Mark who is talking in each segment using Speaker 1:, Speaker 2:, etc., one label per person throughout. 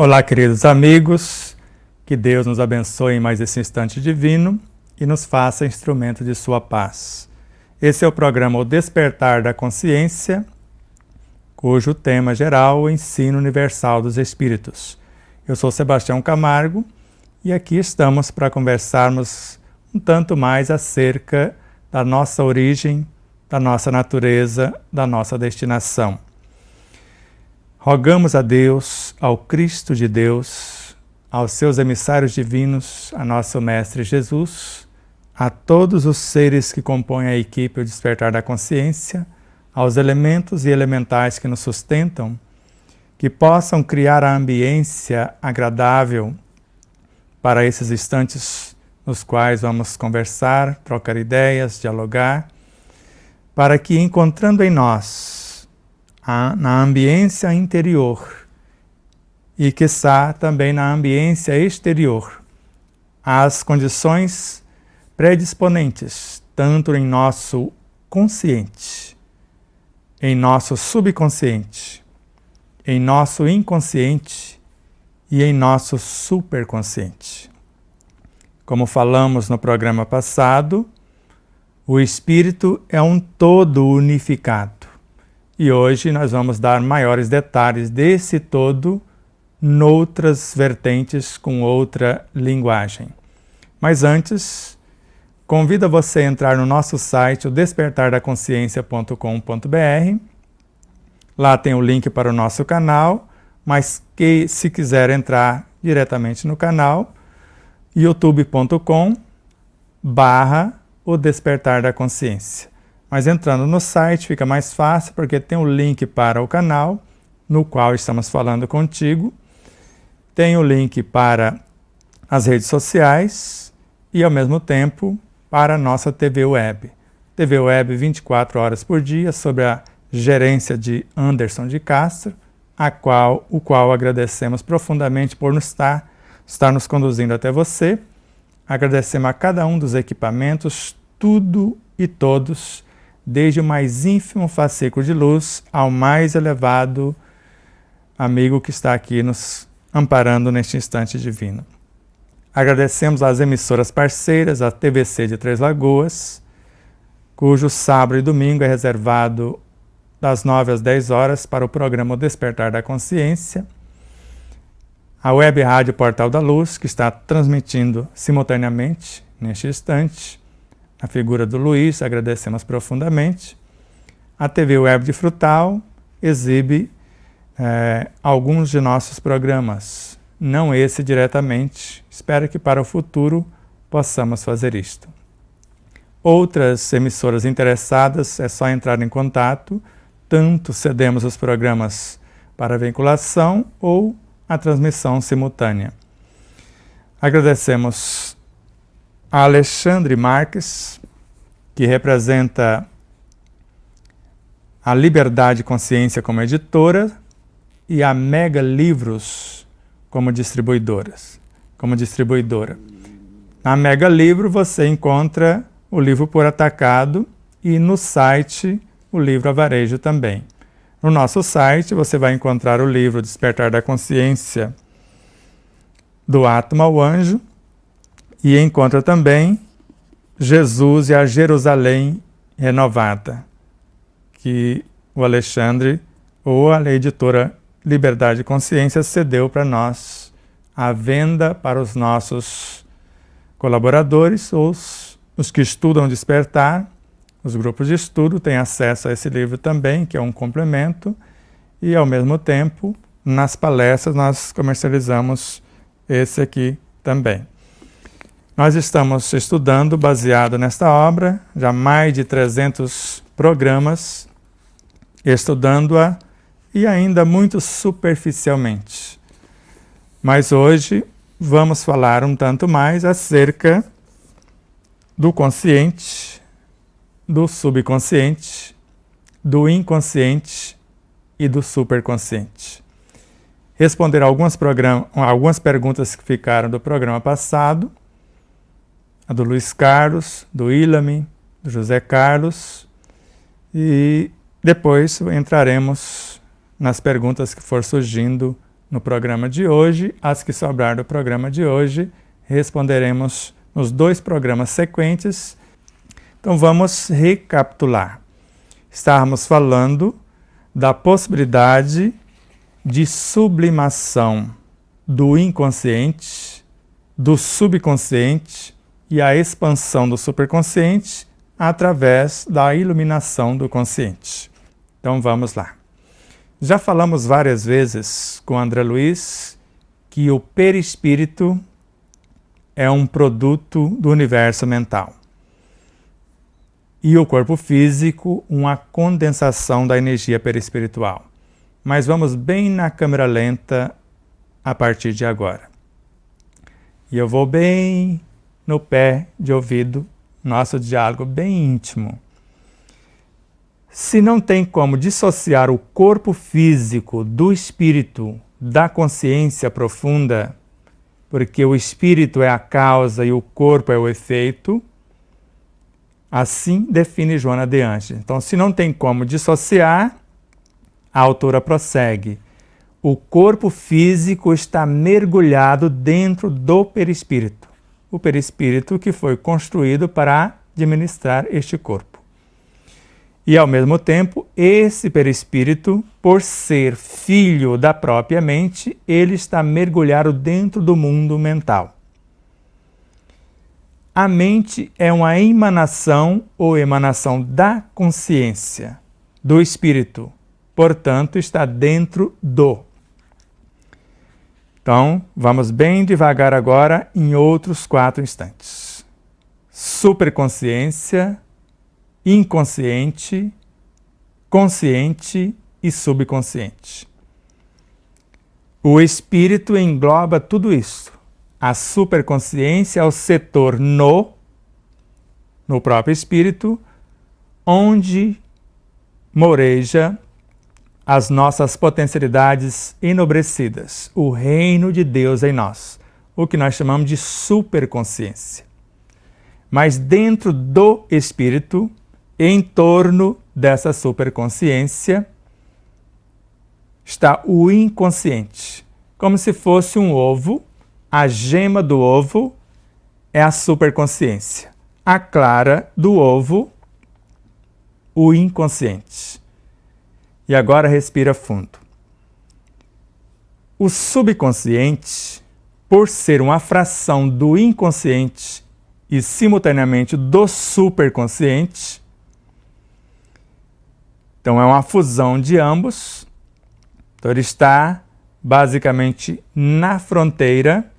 Speaker 1: Olá, queridos amigos, que Deus nos abençoe em mais esse instante divino e nos faça instrumento de sua paz. Esse é o programa O Despertar da Consciência, cujo tema geral é o ensino universal dos Espíritos. Eu sou Sebastião Camargo e aqui estamos para conversarmos um tanto mais acerca da nossa origem, da nossa natureza, da nossa destinação. Rogamos a Deus, ao Cristo de Deus, aos seus emissários divinos, a nosso Mestre Jesus, a todos os seres que compõem a equipe O Despertar da Consciência, aos elementos e elementais que nos sustentam, que possam criar a ambiência agradável para esses instantes nos quais vamos conversar, trocar ideias, dialogar, para que, encontrando em nós, na ambiência interior e, quiçá, também na ambiência exterior, as condições predisponentes, tanto em nosso consciente, em nosso subconsciente, em nosso inconsciente e em nosso superconsciente. Como falamos no programa passado, o espírito é um todo unificado. E hoje nós vamos dar maiores detalhes desse todo noutras vertentes com outra linguagem. Mas antes, convido você a entrar no nosso site, o despertardaconsciência.com.br. Lá tem o link para o nosso canal, mas que se quiser entrar diretamente no canal, youtube.com/o Despertar da Consciência. Mas entrando no site fica mais fácil porque tem o link para o canal no qual estamos falando contigo, tem o link para as redes sociais e ao mesmo tempo para a nossa TV Web. TV Web 24 horas por dia, sob a gerência de Anderson de Castro, o qual agradecemos profundamente por estar nos conduzindo até você. Agradecemos a cada um dos equipamentos, tudo e todos, desde o mais ínfimo fascículo de luz ao mais elevado amigo que está aqui nos amparando neste instante divino. Agradecemos às emissoras parceiras, a TVC de Três Lagoas, cujo sábado e domingo é reservado das 9 às 10 horas para o programa O Despertar da Consciência, a Web Rádio Portal da Luz, que está transmitindo simultaneamente neste instante, a figura do Luiz, agradecemos profundamente. A TV Web de Frutal exibe alguns de nossos programas, não esse diretamente. Espero que para o futuro possamos fazer isto. Outras emissoras interessadas, é só entrar em contato, tanto cedemos os programas para vinculação ou a transmissão simultânea. Agradecemos a Alexandre Marques, que representa a Liberdade Consciência como editora e a Mega Livros como distribuidora. Na Mega Livro você encontra o livro por atacado e no site o livro a varejo também. No nosso site você vai encontrar o livro Despertar da Consciência, do Átomo ao Anjo, e encontra também Jesus e a Jerusalém Renovada, que o Alexandre, ou a editora Liberdade e Consciência, cedeu para nós à venda para os nossos colaboradores, ou os que estudam Despertar. Os grupos de estudo têm acesso a esse livro também, que é um complemento, e ao mesmo tempo, nas palestras, nós comercializamos esse aqui também. Nós estamos estudando, baseado nesta obra, já mais de 300 programas, estudando-a e ainda muito superficialmente. Mas hoje vamos falar um tanto mais acerca do consciente, do subconsciente, do inconsciente e do superconsciente. Responder algumas perguntas que ficaram do programa passado, a do Luiz Carlos, do Ilame, do José Carlos, e depois entraremos nas perguntas que for surgindo no programa de hoje. As que sobrar do programa de hoje, responderemos nos 2 programas sequentes. Então vamos recapitular. Estávamos falando da possibilidade de sublimação do inconsciente, do subconsciente e a expansão do superconsciente através da iluminação do consciente. Então vamos lá. Já falamos várias vezes com André Luiz que o perispírito é um produto do universo mental e o corpo físico uma condensação da energia perispiritual. Mas vamos bem na câmera lenta a partir de agora. E eu vou bem no pé de ouvido, nosso diálogo bem íntimo. Se não tem como dissociar o corpo físico do espírito, da consciência profunda, porque o espírito é a causa e o corpo é o efeito, assim define Joana de Angelis. Então, se não tem como dissociar, a autora prossegue. O corpo físico está mergulhado dentro do perispírito. O perispírito que foi construído para administrar este corpo. E, ao mesmo tempo, esse perispírito, por ser filho da própria mente, ele está mergulhado dentro do mundo mental. A mente é uma emanação ou emanação da consciência, do espírito. Portanto, está dentro do. Então, vamos bem devagar agora em outros 4 instantes. Superconsciência, inconsciente, consciente e subconsciente. O espírito engloba tudo isso. A superconsciência é o setor no próprio espírito, onde moreja as nossas potencialidades enobrecidas, o reino de Deus em nós, o que nós chamamos de superconsciência. Mas dentro do espírito, em torno dessa superconsciência, está o inconsciente, como se fosse um ovo. A gema do ovo é a superconsciência, a clara do ovo, o inconsciente. E agora respira fundo. O subconsciente, por ser uma fração do inconsciente e simultaneamente do superconsciente, então é uma fusão de ambos. Então ele está basicamente na fronteira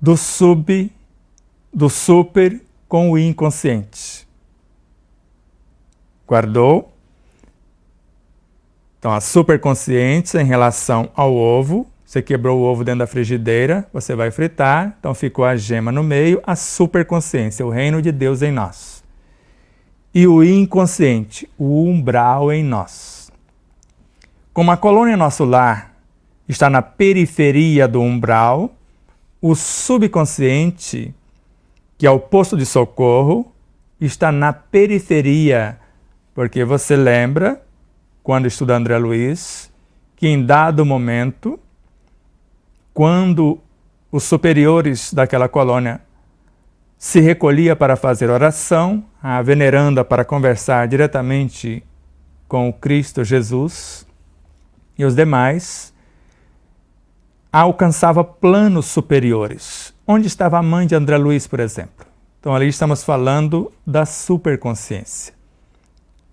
Speaker 1: do super com o inconsciente. Guardou? Então, a superconsciência em relação ao ovo, você quebrou o ovo dentro da frigideira, você vai fritar, então ficou a gema no meio, a superconsciência, o reino de Deus em nós. E o inconsciente, o umbral em nós. Como a colônia nosso lar está na periferia do umbral, o subconsciente, que é o posto de socorro, está na periferia, porque você lembra, quando estuda André Luiz, que em dado momento, quando os superiores daquela colônia se recolhia para fazer oração, a veneranda para conversar diretamente com o Cristo Jesus e os demais, alcançava planos superiores. Onde estava a mãe de André Luiz, por exemplo? Então ali estamos falando da superconsciência.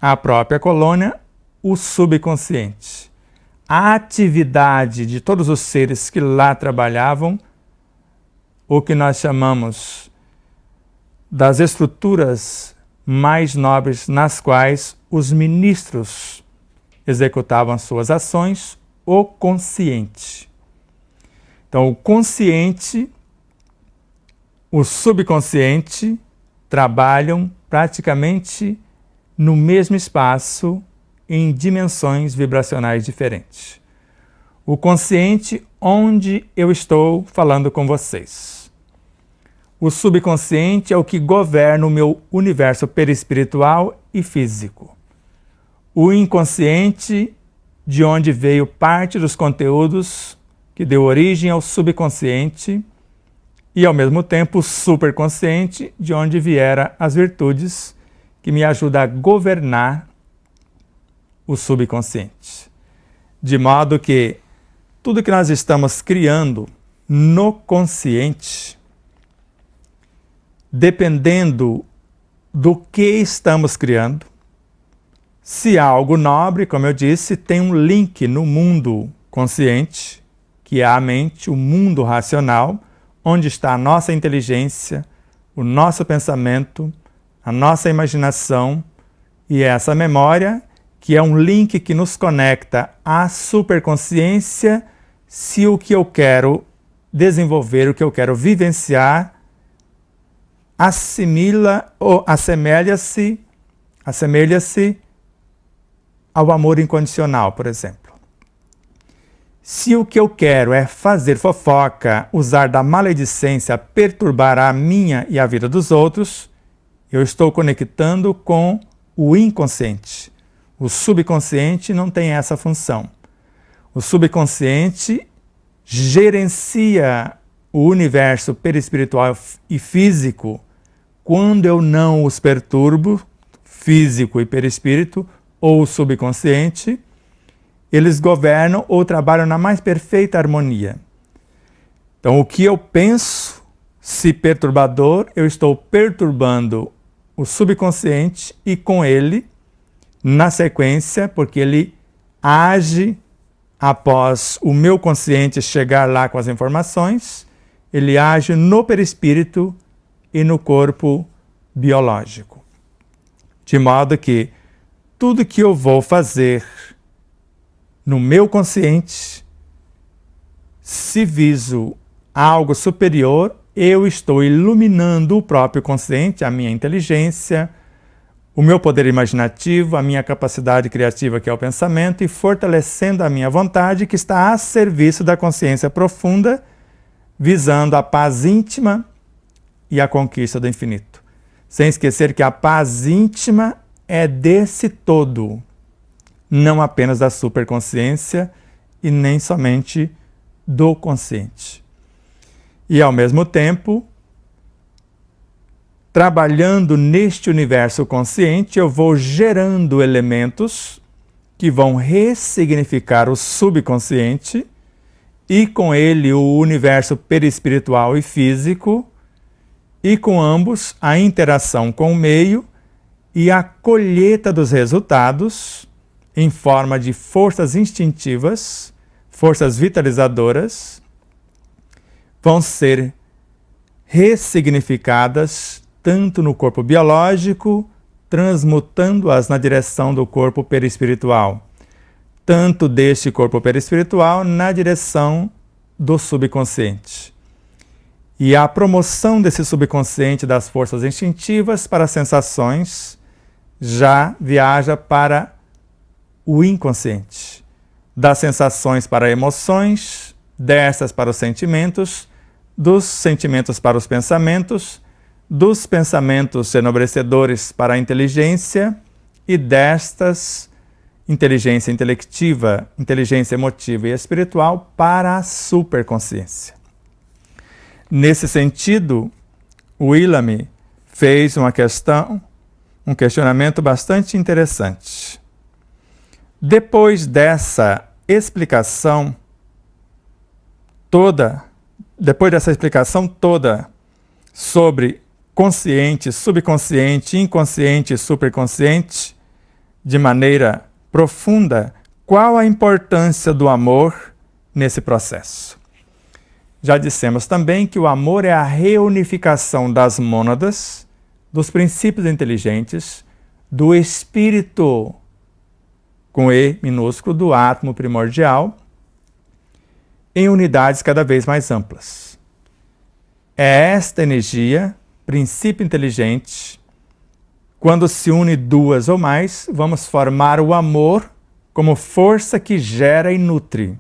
Speaker 1: A própria colônia, o subconsciente. A atividade de todos os seres que lá trabalhavam, o que nós chamamos das estruturas mais nobres nas quais os ministros executavam suas ações, o consciente. Então, o consciente, o subconsciente trabalham praticamente no mesmo espaço em dimensões vibracionais diferentes. O consciente, onde eu estou falando com vocês. O subconsciente é o que governa o meu universo perispiritual e físico. O inconsciente de onde veio parte dos conteúdos que deu origem ao subconsciente, e ao mesmo tempo o superconsciente, de onde vieram as virtudes que me ajudam a governar o subconsciente. De modo que tudo que nós estamos criando no consciente, dependendo do que estamos criando, se há algo nobre, como eu disse, tem um link no mundo consciente, que é a mente, o mundo racional, onde está a nossa inteligência, o nosso pensamento, a nossa imaginação e essa memória, que é um link que nos conecta à superconsciência, se o que eu quero desenvolver, o que eu quero vivenciar, assimila ou assemelha-se ao amor incondicional, por exemplo. Se o que eu quero é fazer fofoca, usar da maledicência, perturbar a minha e a vida dos outros, eu estou conectando com o inconsciente. O subconsciente não tem essa função. O subconsciente gerencia o universo perispiritual e físico quando eu não os perturbo, físico e perispírito, ou subconsciente, eles governam ou trabalham na mais perfeita harmonia. Então, o que eu penso, se perturbador, eu estou perturbando o subconsciente e com ele, na sequência, porque ele age após o meu consciente chegar lá com as informações, ele age no perispírito e no corpo biológico. De modo que tudo que eu vou fazer no meu consciente, se viso algo superior, eu estou iluminando o próprio consciente, a minha inteligência, o meu poder imaginativo, a minha capacidade criativa, que é o pensamento, e fortalecendo a minha vontade, que está a serviço da consciência profunda, visando a paz íntima e a conquista do infinito. Sem esquecer que a paz íntima é desse todo, não apenas da superconsciência e nem somente do consciente. E ao mesmo tempo, trabalhando neste universo consciente, eu vou gerando elementos que vão ressignificar o subconsciente e com ele o universo perispiritual e físico, e com ambos a interação com o meio e a colheita dos resultados em forma de forças instintivas, forças vitalizadoras, vão ser ressignificadas tanto no corpo biológico, transmutando-as na direção do corpo perispiritual, tanto deste corpo perispiritual na direção do subconsciente. E a promoção desse subconsciente das forças instintivas para as sensações já viaja para o inconsciente, das sensações para emoções, dessas para os sentimentos, dos sentimentos para os pensamentos, dos pensamentos enobrecedores para a inteligência e destas inteligência intelectiva, inteligência emotiva e espiritual para a superconsciência. Nesse sentido, Willamy fez um questionamento bastante interessante. Depois dessa explicação toda sobre consciente, subconsciente, inconsciente e superconsciente, de maneira profunda, qual a importância do amor nesse processo? Já dissemos também que o amor é a reunificação das mônadas, dos princípios inteligentes, do espírito, com E minúsculo, do átomo primordial, em unidades cada vez mais amplas. É esta energia, princípio inteligente, quando se une duas ou mais, vamos formar o amor como força que gera e nutre.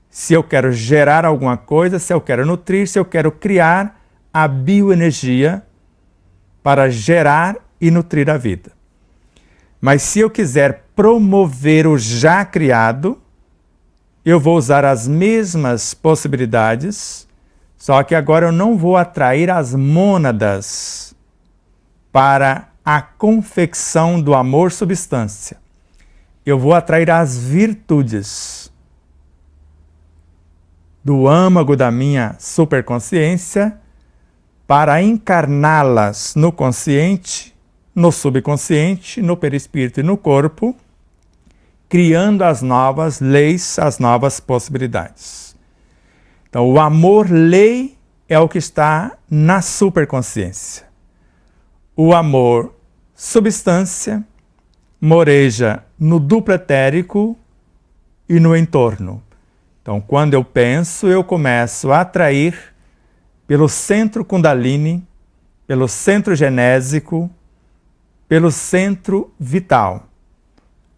Speaker 1: Se eu quero gerar alguma coisa, se eu quero nutrir, se eu quero criar a bioenergia para gerar e nutrir a vida. Mas se eu quiser promover o já criado, eu vou usar as mesmas possibilidades, só que agora eu não vou atrair as mônadas para a confecção do amor substância. Eu vou atrair as virtudes do âmago da minha superconsciência para encarná-las no consciente, no subconsciente, no perispírito e no corpo, criando as novas leis, as novas possibilidades. Então, o amor-lei é o que está na superconsciência. O amor substância moreja no duplo etérico e no entorno. Então, quando eu penso, eu começo a atrair pelo centro Kundalini, pelo centro genésico, pelo centro vital,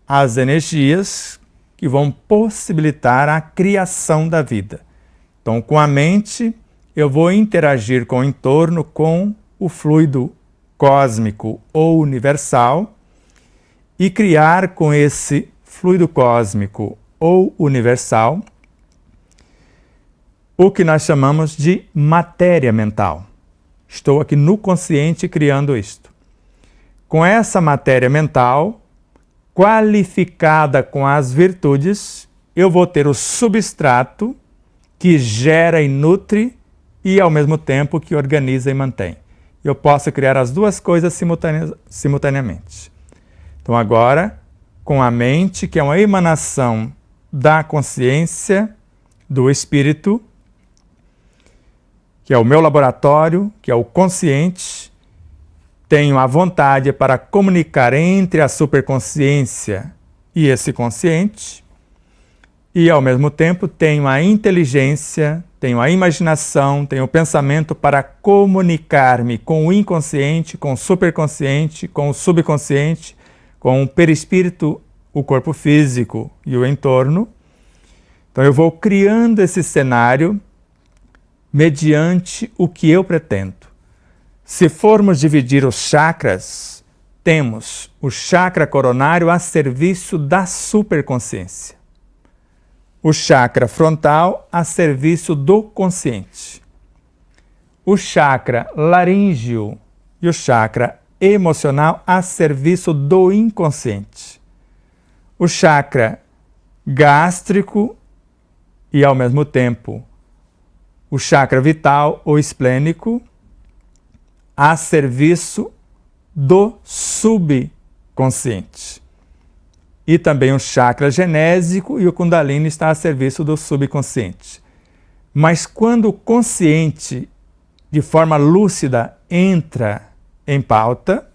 Speaker 1: as energias que vão possibilitar a criação da vida. Então, com a mente, eu vou interagir com o entorno, com o fluido cósmico ou universal e criar com esse fluido cósmico ou universal o que nós chamamos de matéria mental. Estou aqui no consciente criando isto. Com essa matéria mental, qualificada com as virtudes, eu vou ter o substrato que gera e nutre e, ao mesmo tempo, que organiza e mantém. Eu posso criar as duas coisas simultaneamente. Então, agora, com a mente, que é uma emanação da consciência, do espírito, que é o meu laboratório, que é o consciente, tenho a vontade para comunicar entre a superconsciência e esse consciente, e ao mesmo tempo tenho a inteligência, tenho a imaginação, tenho o pensamento para comunicar-me com o inconsciente, com o superconsciente, com o subconsciente, com o perispírito, o corpo físico e o entorno. Então eu vou criando esse cenário mediante o que eu pretendo. Se formos dividir os chakras, temos o chakra coronário a serviço da superconsciência, o chakra frontal a serviço do consciente, o chakra laríngeo e o chakra emocional a serviço do inconsciente, o chakra gástrico e, ao mesmo tempo, o chakra vital ou esplênico a serviço do subconsciente. E também o chakra genésico e o Kundalini está a serviço do subconsciente. Mas quando o consciente, de forma lúcida, entra em pauta,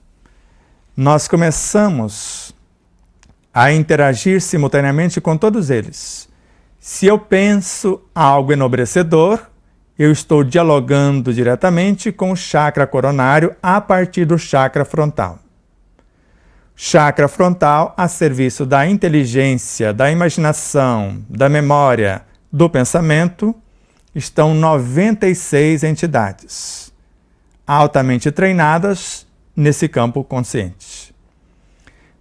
Speaker 1: nós começamos a interagir simultaneamente com todos eles. Se eu penso algo enobrecedor, eu estou dialogando diretamente com o chakra coronário a partir do chakra frontal. Chakra frontal a serviço da inteligência, da imaginação, da memória, do pensamento, estão 96 entidades altamente treinadas nesse campo consciente.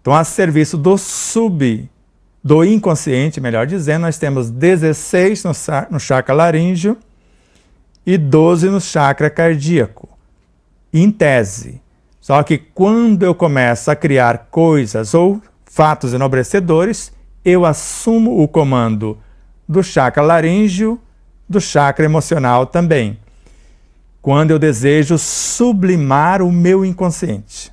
Speaker 1: Então, a serviço do inconsciente, melhor dizendo, nós temos 16 no chakra laríngeo e 12 no chakra cardíaco, em tese. Só que quando eu começo a criar coisas ou fatos enobrecedores, eu assumo o comando do chakra laríngeo, do chakra emocional também. Quando eu desejo sublimar o meu inconsciente.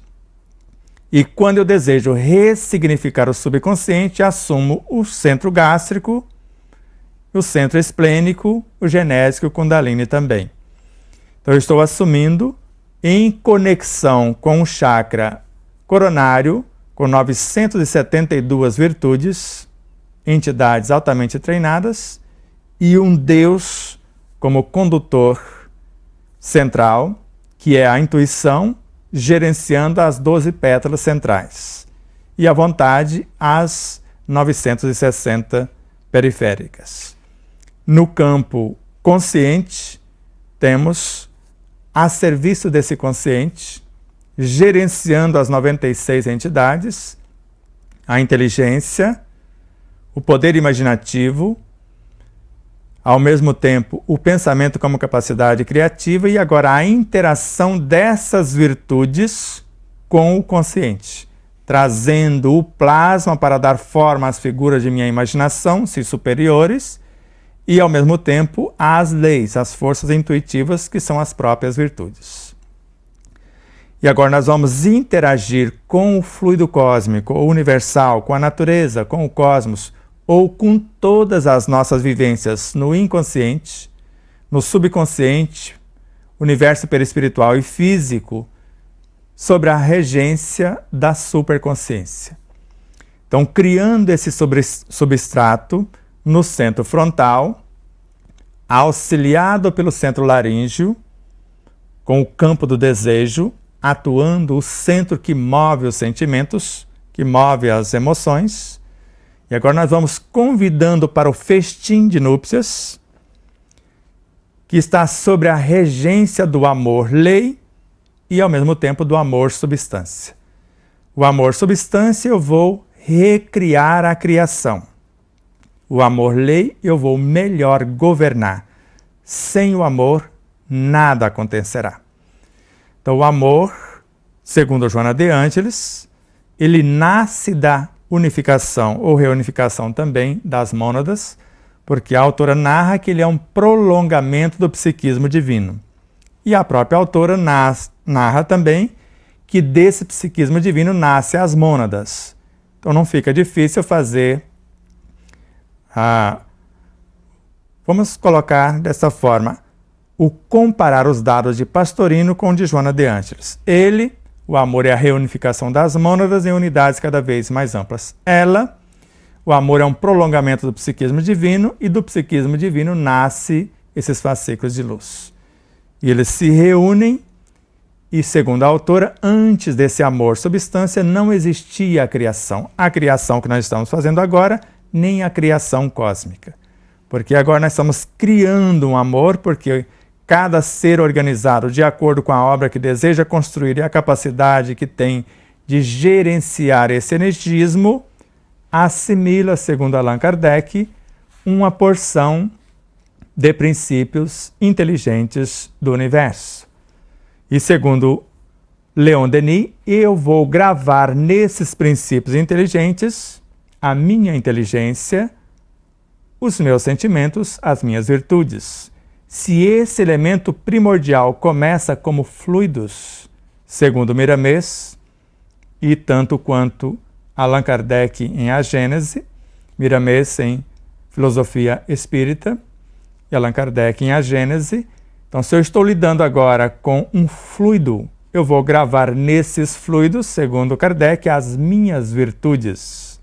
Speaker 1: E quando eu desejo ressignificar o subconsciente, assumo o centro gástrico, o centro esplênico, o genésico e o Kundalini também. Então eu estou assumindo, em conexão com o chakra coronário, com 972 virtudes, entidades altamente treinadas, e um Deus como condutor central, que é a intuição, gerenciando as 12 pétalas centrais. E a vontade, as 960 periféricas. No campo consciente, temos, a serviço desse consciente, gerenciando as 96 entidades, a inteligência, o poder imaginativo, ao mesmo tempo o pensamento como capacidade criativa e agora a interação dessas virtudes com o consciente, trazendo o plasma para dar forma às figuras de minha imaginação, se superiores, e ao mesmo tempo às leis, as forças intuitivas que são as próprias virtudes. E agora nós vamos interagir com o fluido cósmico, ou universal, com a natureza, com o cosmos, ou com todas as nossas vivências no inconsciente, no subconsciente, universo perispiritual e físico, sobre a regência da superconsciência. Então, criando esse substrato no centro frontal, auxiliado pelo centro laríngeo, com o campo do desejo, atuando o centro que move os sentimentos, que move as emoções. E agora nós vamos convidando para o festim de núpcias, que está sobre a regência do amor-lei e ao mesmo tempo do amor-substância. O amor-substância eu vou recriar a criação. O amor-lei eu vou melhor governar. Sem o amor, nada acontecerá. Então o amor, segundo Joana de Ângeles, ele nasce da unificação ou reunificação também das mônadas, porque a autora narra que ele é um prolongamento do psiquismo divino. E a própria autora narra também que desse psiquismo divino nasce as mônadas. Então não fica difícil fazer vamos colocar dessa forma, comparar os dados de Pastorino com o de Joana de Ângeles. Ele, o amor é a reunificação das mônadas em unidades cada vez mais amplas. Ela, o amor é um prolongamento do psiquismo divino e do psiquismo divino nasce esses fascículos de luz. E eles se reúnem e, segundo a autora, antes desse amor-substância não existia a criação que nós estamos fazendo agora, nem a criação cósmica. Porque agora nós estamos criando um amor, porque cada ser organizado de acordo com a obra que deseja construir e a capacidade que tem de gerenciar esse energismo, assimila, segundo Allan Kardec, uma porção de princípios inteligentes do universo. E segundo Leon Denis, eu vou gravar nesses princípios inteligentes a minha inteligência, os meus sentimentos, as minhas virtudes. Se esse elemento primordial começa como fluidos, segundo Miramês, e tanto quanto Allan Kardec em A Gênese, Miramês em Filosofia Espírita, e Allan Kardec em A Gênese. Então, se eu estou lidando agora com um fluido, eu vou gravar nesses fluidos, segundo Kardec, as minhas virtudes.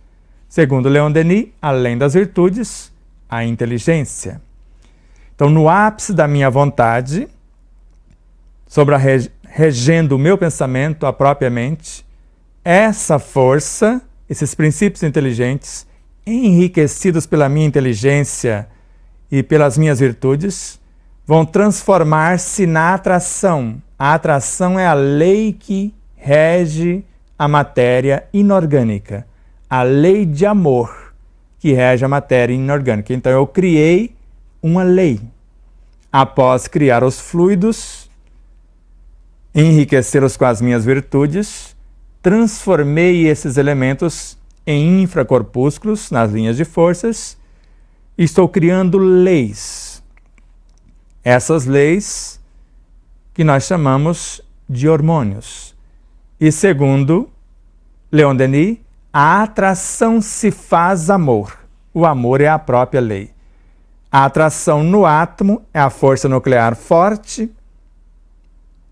Speaker 1: Segundo Leon Denis, além das virtudes, a inteligência. Então, no ápice da minha vontade, sobre regendo o meu pensamento, a própria mente, essa força, esses princípios inteligentes, enriquecidos pela minha inteligência e pelas minhas virtudes, vão transformar-se na atração. A atração é a lei que rege a matéria inorgânica, a lei de amor que rege a matéria inorgânica. Então eu criei uma lei. Após criar os fluidos, enriquecê-los com as minhas virtudes, transformei esses elementos em infracorpúsculos nas linhas de forças e estou criando leis. Essas leis que nós chamamos de hormônios. E segundo Leon Denis, a atração se faz amor. O amor é a própria lei. A atração no átomo é a força nuclear forte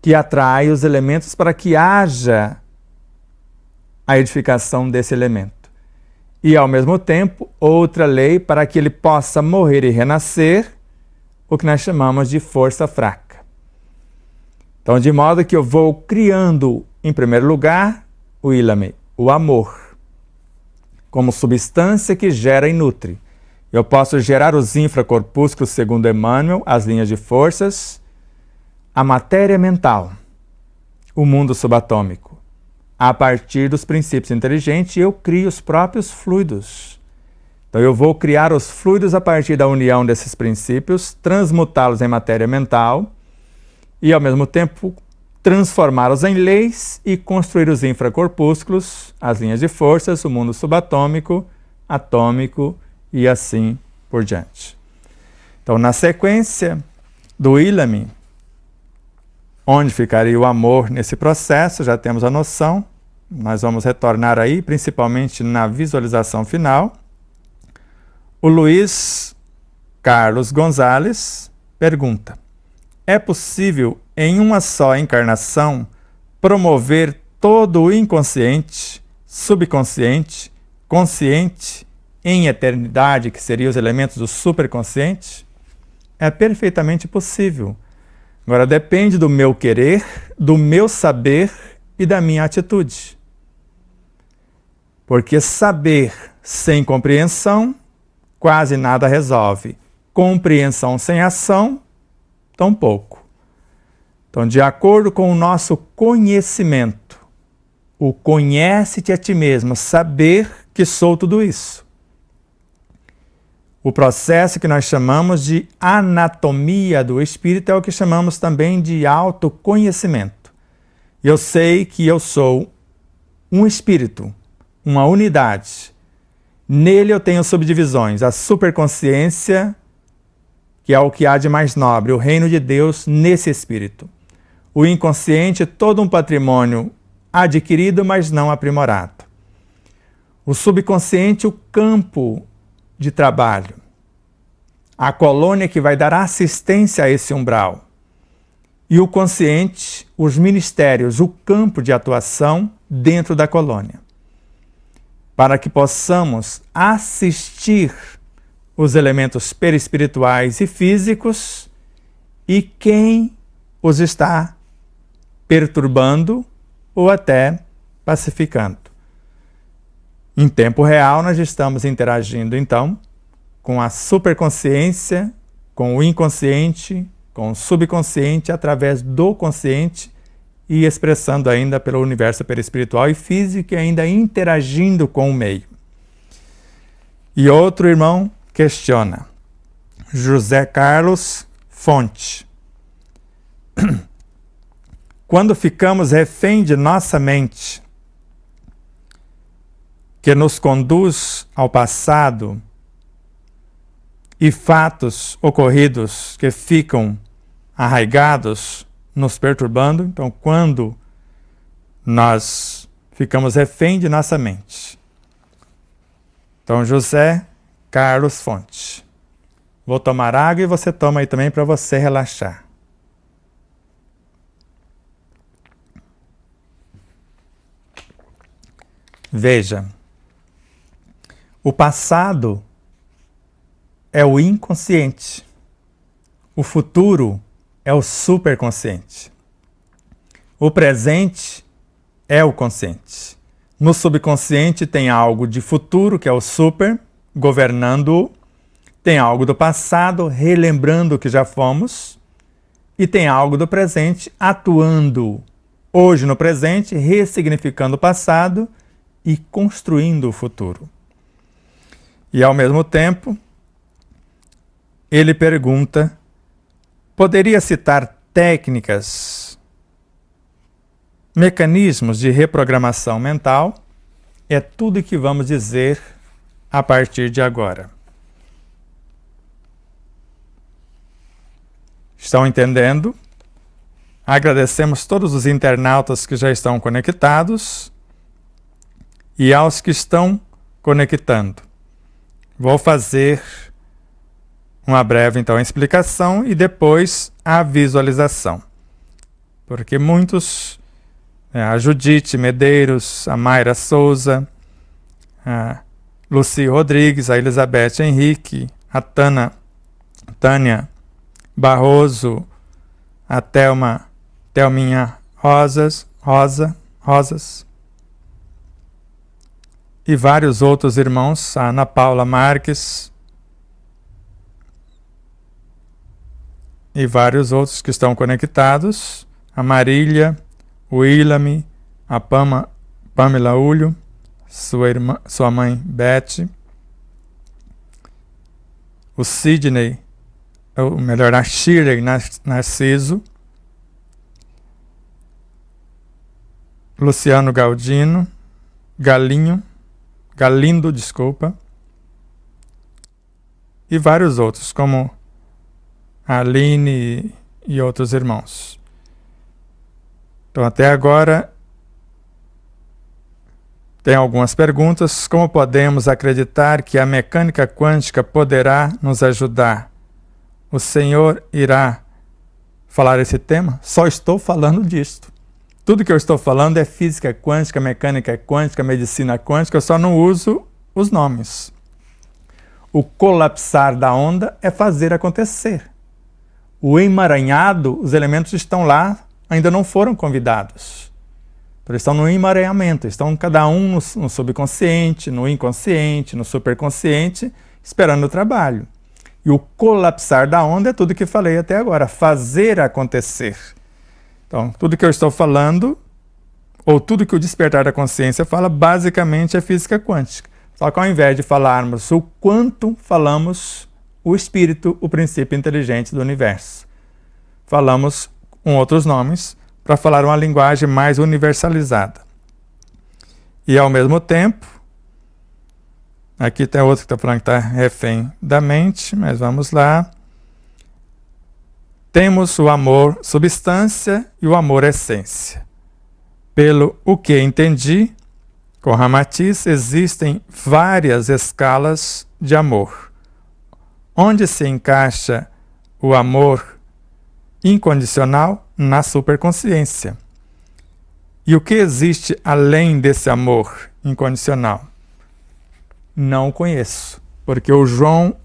Speaker 1: que atrai os elementos para que haja a edificação desse elemento. E, ao mesmo tempo, outra lei para que ele possa morrer e renascer, o que nós chamamos de força fraca. Então, de modo que eu vou criando, em primeiro lugar, o ilame, o amor, como substância que gera e nutre. Eu posso gerar os infracorpúsculos, segundo Emmanuel, as linhas de forças, a matéria mental, o mundo subatômico, a partir dos princípios inteligentes, eu crio os próprios fluidos. Então eu vou criar os fluidos a partir da união desses princípios, transmutá-los em matéria mental e, ao mesmo tempo, transformá-los em leis e construir os infracorpúsculos, as linhas de forças, o mundo subatômico, atômico e assim por diante. Então, na sequência do Ilami, onde ficaria o amor nesse processo, já temos a noção, nós vamos retornar aí, principalmente na visualização final. O Luiz Carlos Gonzalez pergunta: é possível, em uma só encarnação, promover todo o inconsciente, subconsciente, consciente, em eternidade, que seriam os elementos do superconsciente? É perfeitamente possível. Agora, depende do meu querer, do meu saber e da minha atitude. Porque saber sem compreensão quase nada resolve. Compreensão sem ação, tampouco. Então, de acordo com o nosso conhecimento, o conhece-te a ti mesmo, saber que sou tudo isso. O processo que nós chamamos de anatomia do espírito é o que chamamos também de autoconhecimento. Eu sei que eu sou um espírito, uma unidade. Nele eu tenho subdivisões, a superconsciência, que é o que há de mais nobre, o reino de Deus nesse espírito. O inconsciente, todo um patrimônio adquirido, mas não aprimorado. O subconsciente, o campo de trabalho, a colônia que vai dar assistência a esse umbral. E o consciente, os ministérios, o campo de atuação dentro da colônia. Para que possamos assistir os elementos perispirituais e físicos e quem os está perturbando ou até pacificando. Em tempo real, nós estamos interagindo, então, com a superconsciência, com o inconsciente, com o subconsciente, através do consciente e expressando ainda pelo universo perispiritual e físico e ainda interagindo com o meio. E outro irmão questiona, José Carlos Fonte. Quando ficamos refém de nossa mente, que nos conduz ao passado e fatos ocorridos que ficam arraigados, nos perturbando, então quando nós ficamos refém de nossa mente. Então, José Carlos Fonte. Vou tomar água e você toma aí também para você relaxar. Veja, o passado é o inconsciente, o futuro é o superconsciente, o presente é o consciente. No subconsciente tem algo de futuro, que é o super, governando-o, tem algo do passado, relembrando o que já fomos, e tem algo do presente, atuando hoje no presente, ressignificando o passado e construindo o futuro. E ao mesmo tempo, ele pergunta, poderia citar técnicas, mecanismos de reprogramação mental? É tudo que vamos dizer a partir de agora. Estão entendendo? Agradecemos todos os internautas que já estão conectados e aos que estão conectando. Vou fazer uma breve, então, explicação e depois a visualização. Porque muitos, a Judite Medeiros, a Mayra Souza, a Luci Rodrigues, a Elizabeth Henrique, a Tânia Barroso, a Thelminha Rosas, e vários outros irmãos, a Ana Paula Marques, e vários outros que estão conectados, a Marília, o Ilami, a Pamela Ulho, sua mãe Beth, o Sidney, ou melhor, a Shirley Narciso, Luciano Galindo, desculpa, e vários outros, como a Aline e outros irmãos. Então, até agora, tem algumas perguntas. Como podemos acreditar que a mecânica quântica poderá nos ajudar? O Senhor irá falar esse tema? Só estou falando disto. Tudo que eu estou falando é física quântica, mecânica quântica, medicina quântica, eu só não uso os nomes. O colapsar da onda é fazer acontecer. O emaranhado, os elementos estão lá, ainda não foram convidados. Eles estão no emaranhamento, estão cada um no subconsciente, no inconsciente, no superconsciente, esperando o trabalho. E o colapsar da onda é tudo que falei até agora, fazer acontecer. Então, tudo que eu estou falando, ou tudo que o despertar da consciência fala, basicamente é física quântica. Só que ao invés de falarmos o quanto, falamos o espírito, o princípio inteligente do universo. Falamos com outros nomes para falar uma linguagem mais universalizada. E ao mesmo tempo, aqui tem outro que está falando que está refém da mente, mas vamos lá. Temos o amor substância e o amor essência. Pelo o que entendi, com Ramatiz, existem várias escalas de amor. Onde se encaixa o amor incondicional? Na superconsciência. E o que existe além desse amor incondicional? Não conheço, porque o João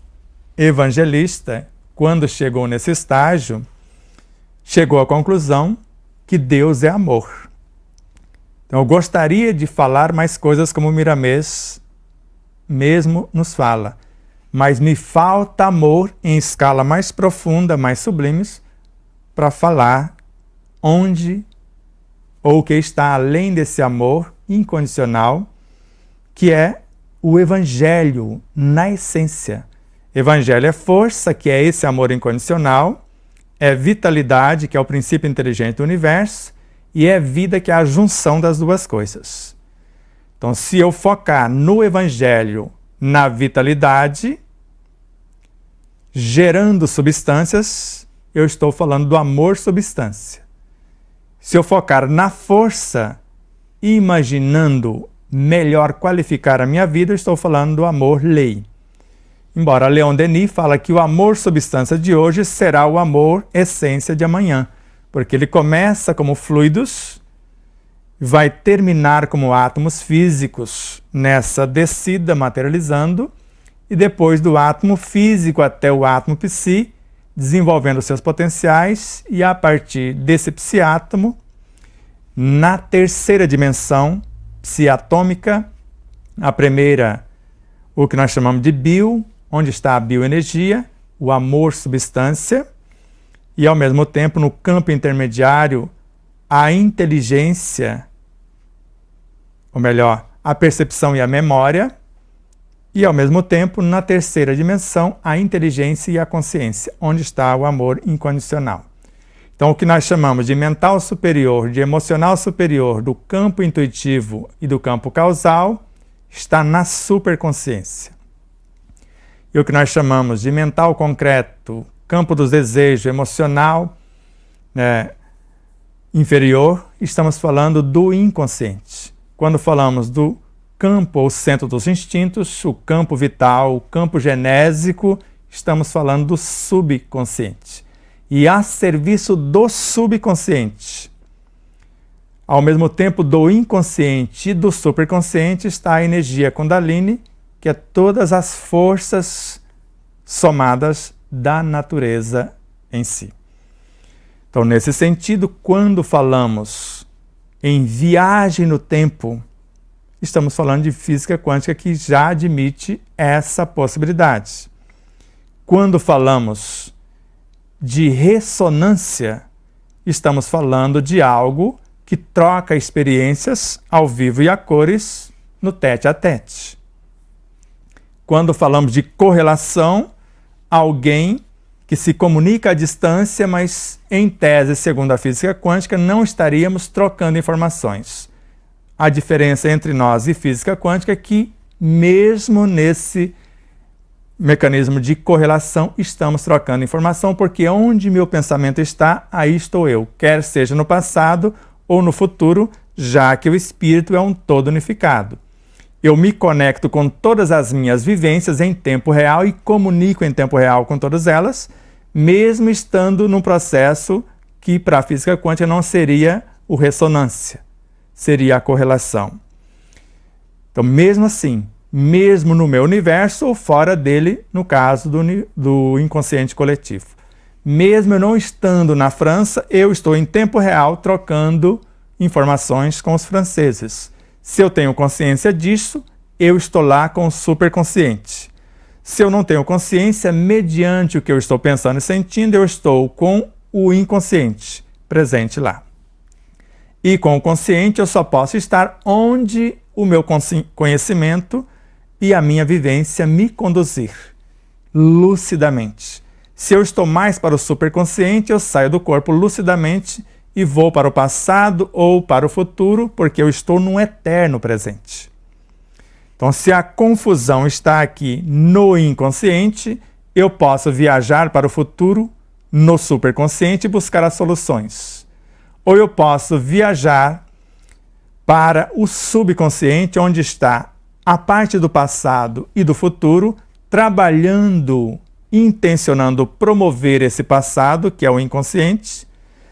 Speaker 1: Evangelista, quando chegou nesse estágio, chegou à conclusão que Deus é amor. Então eu gostaria de falar mais coisas como o Miramês mesmo nos fala, mas me falta amor em escala mais profunda, mais sublimes, para falar onde ou o que está além desse amor incondicional, que é o Evangelho na essência. Evangelho é força, que é esse amor incondicional, é vitalidade, que é o princípio inteligente do universo, e é vida, que é a junção das duas coisas. Então, se eu focar no Evangelho, na vitalidade, gerando substâncias, eu estou falando do amor substância. Se eu focar na força, imaginando melhor qualificar a minha vida, eu estou falando do amor lei. Embora Leon Denis fala que o amor substância de hoje será o amor essência de amanhã, porque ele começa como fluidos, vai terminar como átomos físicos nessa descida materializando, e depois do átomo físico até o átomo psi, desenvolvendo seus potenciais, e a partir desse psiátomo, na terceira dimensão psiatômica, a primeira, o que nós chamamos de bio, onde está a bioenergia, o amor substância, e ao mesmo tempo no campo intermediário, a inteligência, ou melhor, a percepção e a memória, e ao mesmo tempo, na terceira dimensão, a inteligência e a consciência, onde está o amor incondicional. Então, o que nós chamamos de mental superior, de emocional superior, do campo intuitivo e do campo causal, está na superconsciência. E o que nós chamamos de mental concreto, campo dos desejos, emocional inferior, estamos falando do inconsciente. Quando falamos do campo ou centro dos instintos, o campo vital, o campo genésico, estamos falando do subconsciente. E a serviço do subconsciente, ao mesmo tempo do inconsciente e do superconsciente, está a energia Kundalini, que é todas as forças somadas da natureza em si. Então, nesse sentido, quando falamos em viagem no tempo, estamos falando de física quântica, que já admite essa possibilidade. Quando falamos de ressonância, estamos falando de algo que troca experiências ao vivo e a cores no tete-a-tete. Quando falamos de correlação, alguém que se comunica à distância, mas em tese, segundo a física quântica, não estaríamos trocando informações. A diferença entre nós e física quântica é que, mesmo nesse mecanismo de correlação, estamos trocando informação, porque onde meu pensamento está, aí estou eu, quer seja no passado ou no futuro, já que o espírito é um todo unificado. Eu me conecto com todas as minhas vivências em tempo real e comunico em tempo real com todas elas, mesmo estando num processo que para a física quântica não seria o ressonância, seria a correlação. Então, mesmo assim, mesmo no meu universo ou fora dele, no caso do inconsciente coletivo. Mesmo eu não estando na França, eu estou em tempo real trocando informações com os franceses. Se eu tenho consciência disso, eu estou lá com o superconsciente. Se eu não tenho consciência, mediante o que eu estou pensando e sentindo, eu estou com o inconsciente presente lá. E com o consciente eu só posso estar onde o meu conhecimento e a minha vivência me conduzir, lucidamente. Se eu estou mais para o superconsciente, eu saio do corpo lucidamente e vou para o passado ou para o futuro, porque eu estou num eterno presente. Então, se a confusão está aqui no inconsciente, eu posso viajar para o futuro no superconsciente e buscar as soluções. Ou eu posso viajar para o subconsciente, onde está a parte do passado e do futuro, trabalhando, intencionando promover esse passado, que é o inconsciente,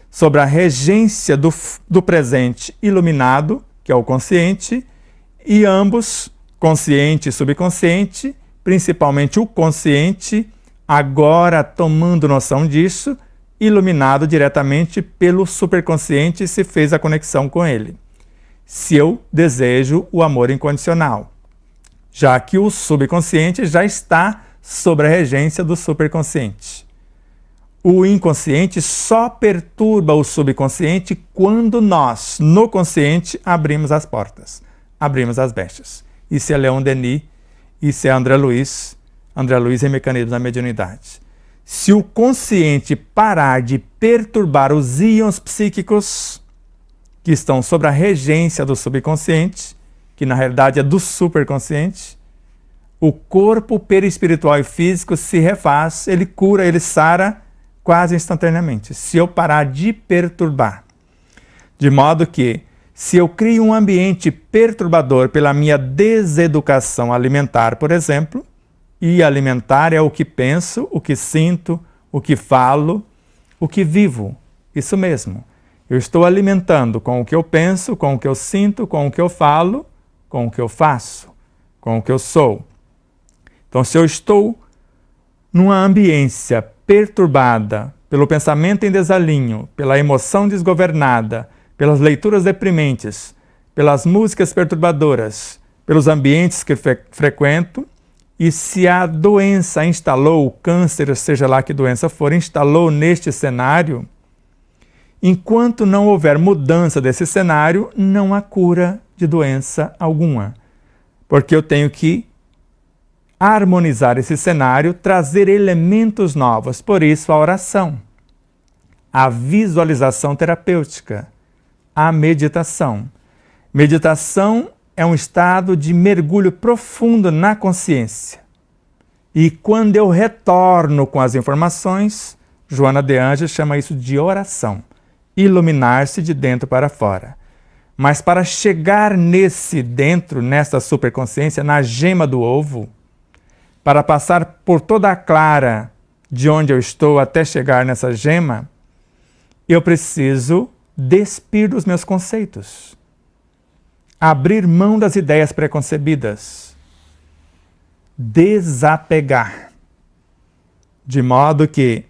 Speaker 1: sobre a regência do presente iluminado, que é o consciente, e ambos, consciente e subconsciente, principalmente o consciente, agora tomando noção disso, iluminado diretamente pelo superconsciente, se fez a conexão com ele. Se eu desejo o amor incondicional, já que o subconsciente já está sob a regência do superconsciente. O inconsciente só perturba o subconsciente quando nós, no consciente, abrimos as portas, abrimos as brechas. Isso é Leon Denis, isso é André Luiz em Mecanismos da Mediunidade. Se o consciente parar de perturbar os íons psíquicos que estão sob a regência do subconsciente, que na realidade é do superconsciente, o corpo perispiritual e físico se refaz, ele cura, ele sara quase instantaneamente, se eu parar de perturbar. De modo que, se eu crio um ambiente perturbador pela minha deseducação alimentar, por exemplo, e alimentar é o que penso, o que sinto, o que falo, o que vivo, isso mesmo. Eu estou alimentando com o que eu penso, com o que eu sinto, com o que eu falo, com o que eu faço, com o que eu sou. Então, se eu estou numa ambiência perturbada pelo pensamento em desalinho, pela emoção desgovernada, pelas leituras deprimentes, pelas músicas perturbadoras, pelos ambientes que frequento, e se a doença instalou, o câncer, seja lá que doença for, instalou neste cenário, enquanto não houver mudança desse cenário, não há cura de doença alguma. Porque eu tenho que harmonizar esse cenário, trazer elementos novos. Por isso, a oração, a visualização terapêutica, a meditação. Meditação é um estado de mergulho profundo na consciência. E quando eu retorno com as informações, Joana de Ângeles chama isso de oração. Iluminar-se de dentro para fora. Mas para chegar nesse dentro, nessa superconsciência, na gema do ovo, para passar por toda a clara de onde eu estou até chegar nessa gema, eu preciso despir dos meus conceitos. Abrir mão das ideias preconcebidas. Desapegar. De modo que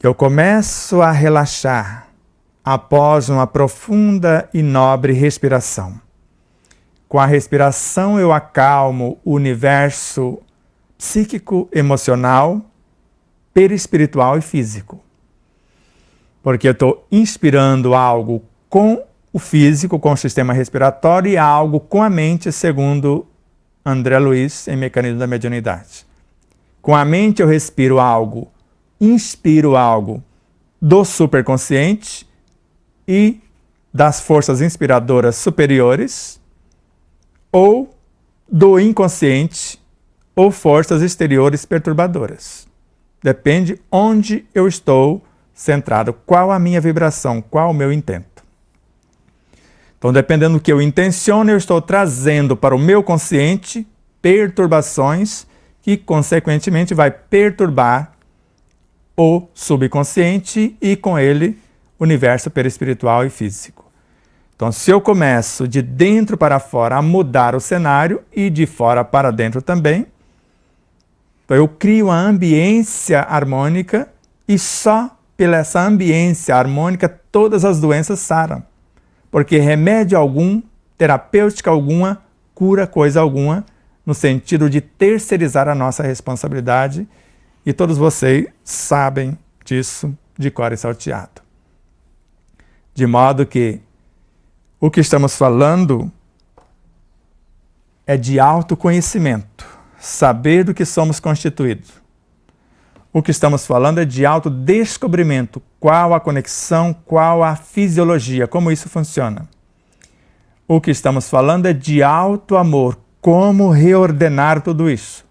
Speaker 1: eu começo a relaxar após uma profunda e nobre respiração. Com a respiração eu acalmo o universo psíquico, emocional, perispiritual e físico. Porque eu estou inspirando algo com o físico, com o sistema respiratório, e algo com a mente, segundo André Luiz, em Mecanismo da Mediunidade. Com a mente eu respiro algo, inspiro algo do superconsciente e das forças inspiradoras superiores, ou do inconsciente, ou forças exteriores perturbadoras. Depende onde eu estou centrado, qual a minha vibração, qual o meu intento. Então, dependendo do que eu intenciono, eu estou trazendo para o meu consciente perturbações que, consequentemente, vai perturbar o subconsciente e, com ele, o universo perispiritual e físico. Então, se eu começo de dentro para fora a mudar o cenário e de fora para dentro também, então eu crio uma ambiência harmônica e só pela essa ambiência harmônica todas as doenças saram. Porque remédio algum, terapêutica alguma, cura coisa alguma, no sentido de terceirizar a nossa responsabilidade, e todos vocês sabem disso de cor e salteado. De modo que o que estamos falando é de autoconhecimento, saber do que somos constituídos. O que estamos falando é de autodescobrimento, qual a conexão, qual a fisiologia, como isso funciona. O que estamos falando é de autoamor, como reordenar tudo isso.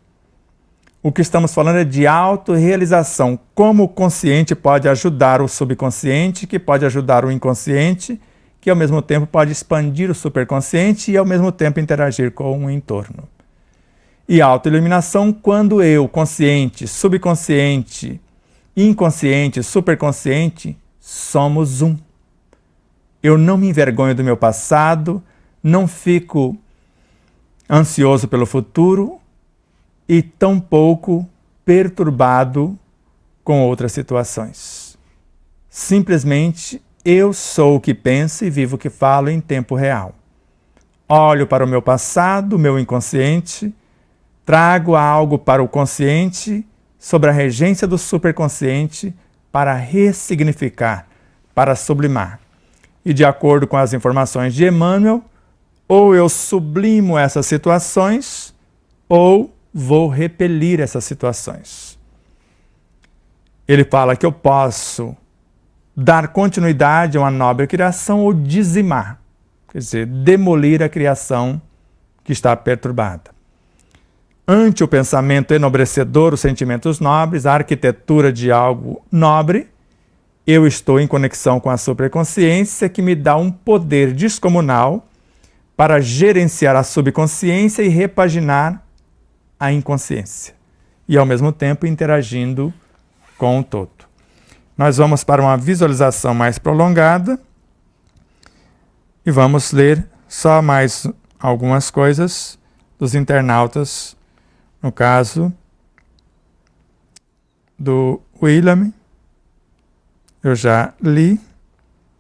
Speaker 1: O que estamos falando é de autorrealização, como o consciente pode ajudar o subconsciente, que pode ajudar o inconsciente, que ao mesmo tempo pode expandir o superconsciente e ao mesmo tempo interagir com o entorno. E autoiluminação quando eu, consciente, subconsciente, inconsciente, superconsciente, somos um. Eu não me envergonho do meu passado, não fico ansioso pelo futuro e tampouco perturbado com outras situações. Simplesmente eu sou o que penso e vivo o que falo em tempo real. Olho para o meu passado, o meu inconsciente, trago algo para o consciente sobre a regência do superconsciente para ressignificar, para sublimar. E de acordo com as informações de Emmanuel, ou eu sublimo essas situações, ou vou repelir essas situações. Ele fala que eu posso dar continuidade a uma nobre criação ou dizimar, quer dizer, demolir a criação que está perturbada. Ante o pensamento enobrecedor, os sentimentos nobres, a arquitetura de algo nobre, eu estou em conexão com a superconsciência que me dá um poder descomunal para gerenciar a subconsciência e repaginar a inconsciência. E ao mesmo tempo interagindo com o todo. Nós vamos para uma visualização mais prolongada e vamos ler só mais algumas coisas dos internautas. No caso do William, eu já li,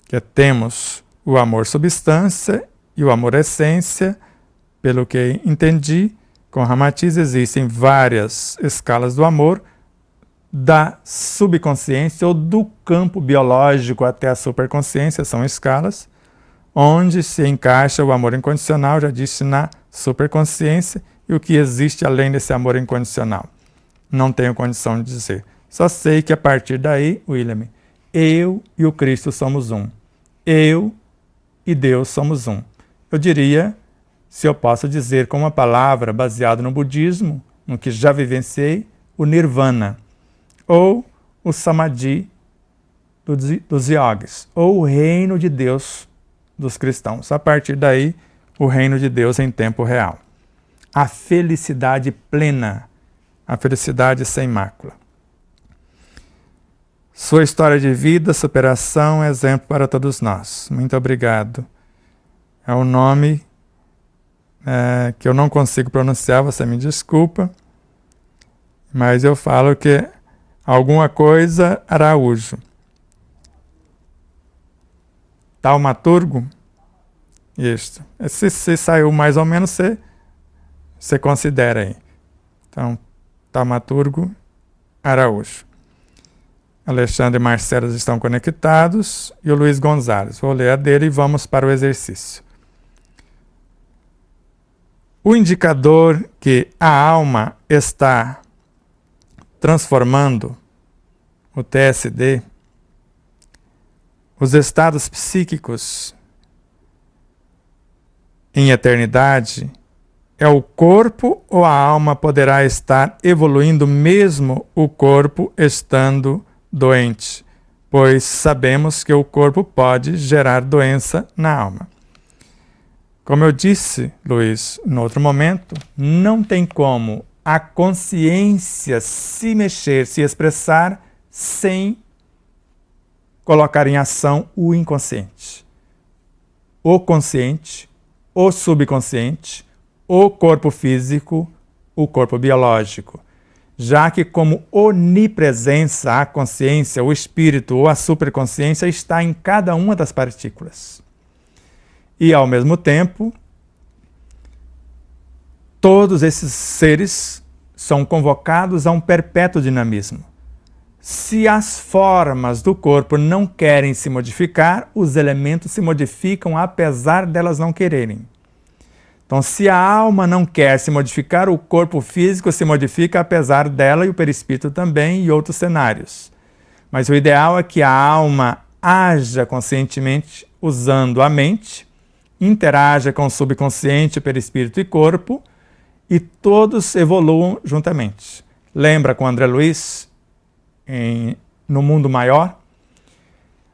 Speaker 1: que temos o amor substância e o amor essência. Pelo que entendi, com Ramatiz existem várias escalas do amor, da subconsciência ou do campo biológico até a superconsciência, são escalas, onde se encaixa o amor incondicional, já disse, na superconsciência, e o que existe além desse amor incondicional. Não tenho condição de dizer. Só sei que a partir daí, William, eu e o Cristo somos um. Eu e Deus somos um. Eu diria, se eu posso dizer com uma palavra baseada no budismo, no que já vivenciei, o Nirvana, ou o Samadhi dos yogis, ou o reino de Deus dos cristãos. A partir daí, o reino de Deus em tempo real. A felicidade plena, a felicidade sem mácula. Sua história de vida, superação, exemplo para todos nós. Muito obrigado. É um nome que eu não consigo pronunciar, você me desculpa, mas eu falo que alguma coisa Araújo. Taumaturgo? Isso. Se saiu mais ou menos, você considera aí. Então, Taumaturgo Araújo. Alexandre e Marcelo estão conectados e o Luiz Gonzalez. Vou ler a dele e vamos para o exercício. O indicador que a alma está transformando, o TSD, os estados psíquicos em eternidade, é o corpo ou a alma poderá estar evoluindo mesmo o corpo estando doente, pois sabemos que o corpo pode gerar doença na alma. Como eu disse, Luiz, no outro momento, não tem como a consciência se mexer, se expressar, sem colocar em ação o inconsciente. O consciente, o subconsciente, o corpo físico, o corpo biológico. Já que como onipresença, a consciência, o espírito ou a superconsciência está em cada uma das partículas. E, ao mesmo tempo, todos esses seres são convocados a um perpétuo dinamismo. Se as formas do corpo não querem se modificar, os elementos se modificam apesar delas não quererem. Então, se a alma não quer se modificar, o corpo físico se modifica apesar dela e o perispírito também e outros cenários. Mas o ideal é que a alma haja conscientemente usando a mente, interaja com o subconsciente, o perispírito e corpo, e todos evoluam juntamente. Lembra com André Luiz, no mundo maior?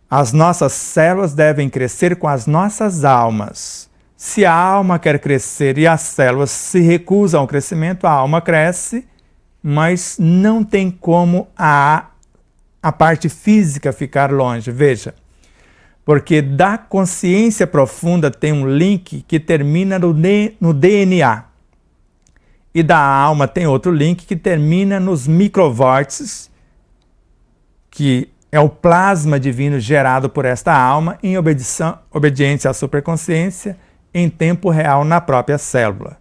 Speaker 1: As nossas células devem crescer com as nossas almas. Se a alma quer crescer e as células se recusam ao crescimento, a alma cresce, mas não tem como a parte física ficar longe. Veja, porque da consciência profunda tem um link que termina no DNA. E da alma tem outro link que termina nos microvórtices, que é o plasma divino gerado por esta alma em obediência à superconsciência, em tempo real na própria célula.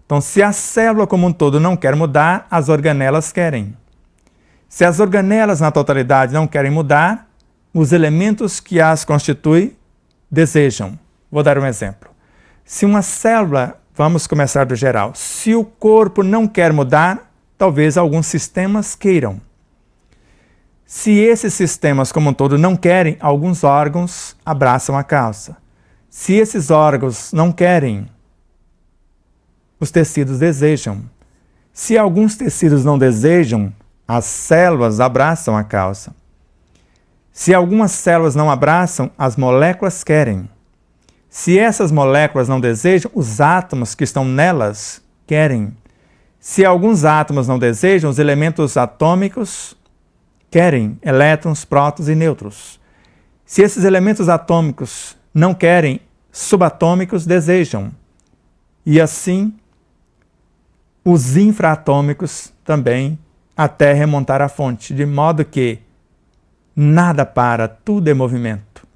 Speaker 1: Então, se a célula como um todo não quer mudar, as organelas querem. Se as organelas na totalidade não querem mudar, os elementos que as constituem desejam. Vou dar um exemplo. Se uma célula, vamos começar do geral, se o corpo não quer mudar, talvez alguns sistemas queiram. Se esses sistemas como um todo não querem, alguns órgãos abraçam a causa. Se esses órgãos não querem, os tecidos desejam. Se alguns tecidos não desejam, as células abraçam a causa. Se algumas células não abraçam, as moléculas querem. Se essas moléculas não desejam, os átomos que estão nelas querem. Se alguns átomos não desejam, os elementos atômicos querem, elétrons, prótons e nêutrons. Se esses elementos atômicos não querem, subatômicos desejam. E assim, os infraatômicos também, até remontar à fonte, de modo que nada para, tudo é movimento.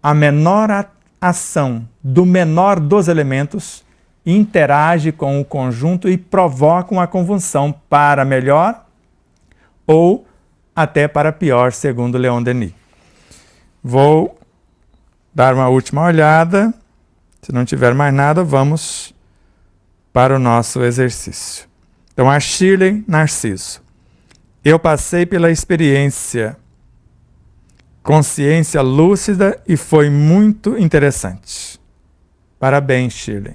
Speaker 1: A menor ação do menor dos elementos interage com o conjunto e provoca uma convulsão para melhor ou até para pior, segundo Leon Denis. Vou dar uma última olhada. Se não tiver mais nada, vamos para o nosso exercício. Então, a Shirley Narciso. Eu passei pela experiência consciência lúcida e foi muito interessante. Parabéns, Shirley.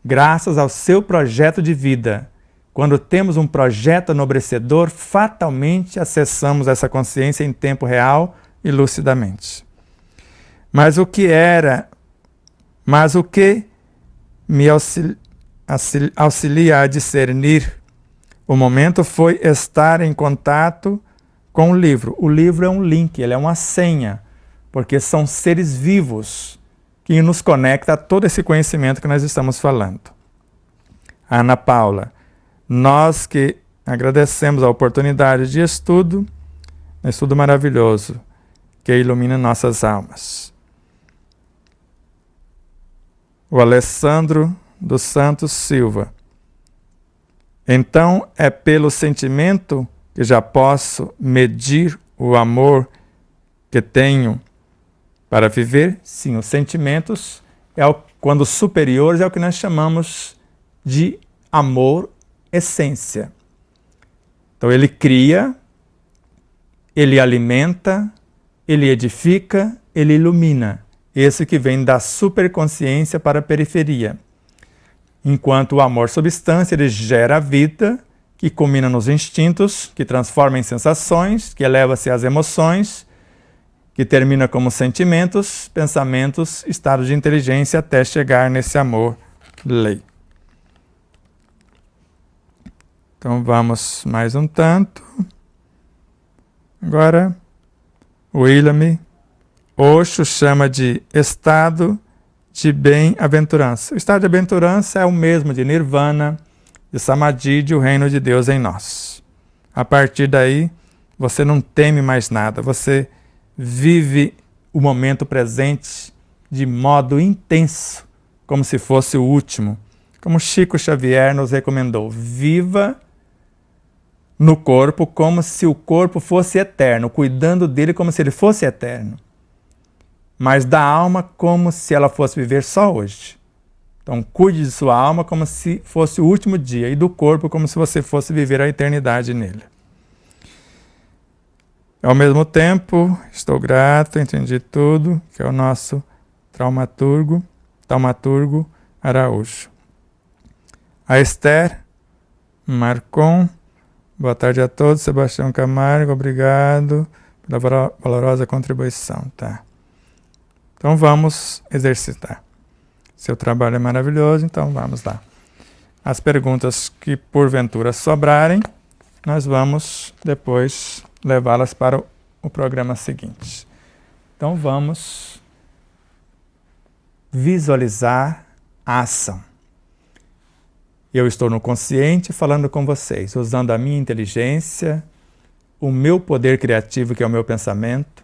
Speaker 1: Graças ao seu projeto de vida. Quando temos um projeto enobrecedor, fatalmente acessamos essa consciência em tempo real e lucidamente. Mas o que me auxilia a discernir o momento foi estar em contato com o livro. O livro é um link, ele é uma senha, porque são seres vivos que nos conecta a todo esse conhecimento que nós estamos falando. Ana Paula, nós que agradecemos a oportunidade de estudo, um estudo maravilhoso, que ilumina nossas almas. O Alessandro dos Santos Silva. Então, é pelo sentimento que já posso medir o amor que tenho para viver? Sim, os sentimentos, quando superiores, é o que nós chamamos de amor essência. Então ele cria, ele alimenta, ele edifica, ele ilumina. Esse que vem da superconsciência para a periferia. Enquanto o amor substância, ele gera a vida, que culmina nos instintos, que transforma em sensações, que eleva-se às emoções, que termina como sentimentos, pensamentos, estados de inteligência, até chegar nesse amor lei. Então vamos mais um tanto. Agora, William Osho chama de estado de bem-aventurança. O estado de bem-aventurança é o mesmo de Nirvana, de Samadhi, de o reino de Deus em nós. A partir daí, você não teme mais nada, você vive o momento presente de modo intenso, como se fosse o último. Como Chico Xavier nos recomendou, viva no corpo como se o corpo fosse eterno, cuidando dele como se ele fosse eterno. Mas da alma como se ela fosse viver só hoje. Então cuide de sua alma como se fosse o último dia e do corpo como se você fosse viver a eternidade nele. Ao mesmo tempo, estou grato, entendi tudo, que é o nosso taumaturgo Araújo. A Esther Marcon, boa tarde a todos. Sebastião Camargo, obrigado pela valorosa contribuição. Tá? Então vamos exercitar. Seu trabalho é maravilhoso, então vamos lá. As perguntas que porventura sobrarem, nós vamos depois levá-las para o programa seguinte. Então vamos visualizar a ação. Eu estou no consciente falando com vocês, usando a minha inteligência, o meu poder criativo, que é o meu pensamento,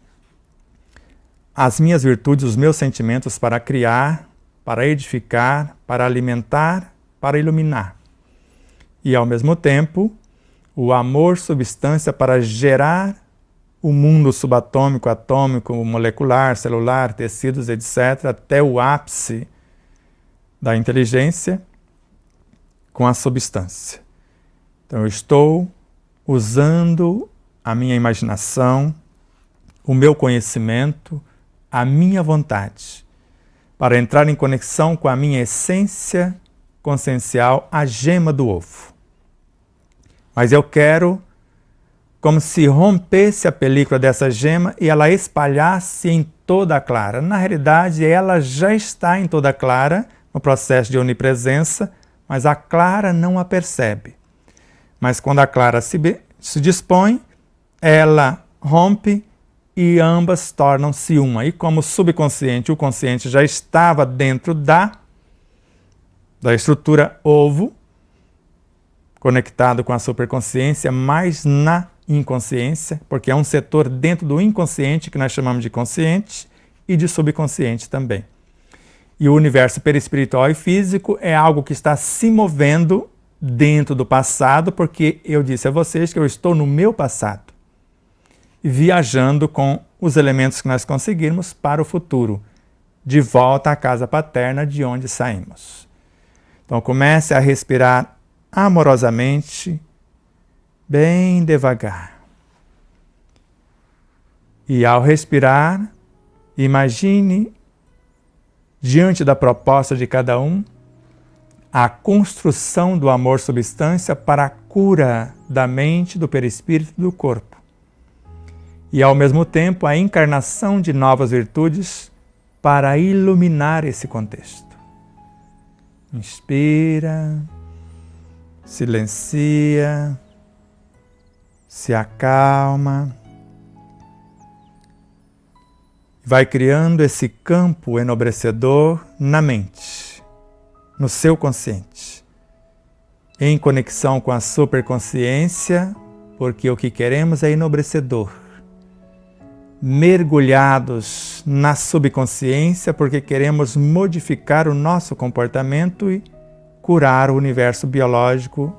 Speaker 1: as minhas virtudes, os meus sentimentos para criar, para edificar, para alimentar, para iluminar. E ao mesmo tempo, o amor substância para gerar o mundo subatômico, atômico, molecular, celular, tecidos, etc., até o ápice da inteligência com a substância. Então eu estou usando a minha imaginação, o meu conhecimento, a minha vontade, para entrar em conexão com a minha essência consciencial, a gema do ovo. Mas eu quero como se rompesse a película dessa gema e ela espalhasse em toda a clara. Na realidade, ela já está em toda a clara, no processo de onipresença, mas a clara não a percebe. Mas quando a clara se dispõe, ela rompe e ambas tornam-se uma. E como o subconsciente e o consciente já estava dentro da estrutura ovo, conectado com a superconsciência, mas na inconsciência, porque é um setor dentro do inconsciente que nós chamamos de consciente e de subconsciente também. E o universo perispiritual e físico é algo que está se movendo dentro do passado, porque eu disse a vocês que eu estou no meu passado, viajando com os elementos que nós conseguirmos para o futuro, de volta à casa paterna de onde saímos. Então comece a respirar amorosamente, bem devagar. E ao respirar, imagine, diante da proposta de cada um, a construção do amor substância para a cura da mente, do perispírito e do corpo. E ao mesmo tempo a encarnação de novas virtudes para iluminar esse contexto. Inspira, silencia, se acalma, vai criando esse campo enobrecedor na mente, no seu consciente, em conexão com a superconsciência, porque o que queremos é enobrecedor, mergulhados na subconsciência, porque queremos modificar o nosso comportamento e curar o universo biológico